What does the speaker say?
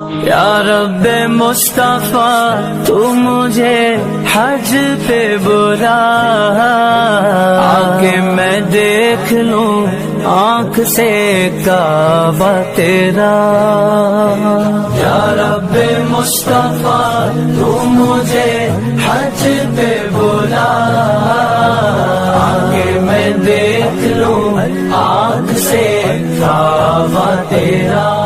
या रब्बे मुस्तफा तू मुझे हज पे बुला, आके मैं देख लूं आँख से काबा तेरा। या रब्बे मुस्तफा तू मुझे हज पे बुला, आके मैं देख लूं आँख से काबा तेरा।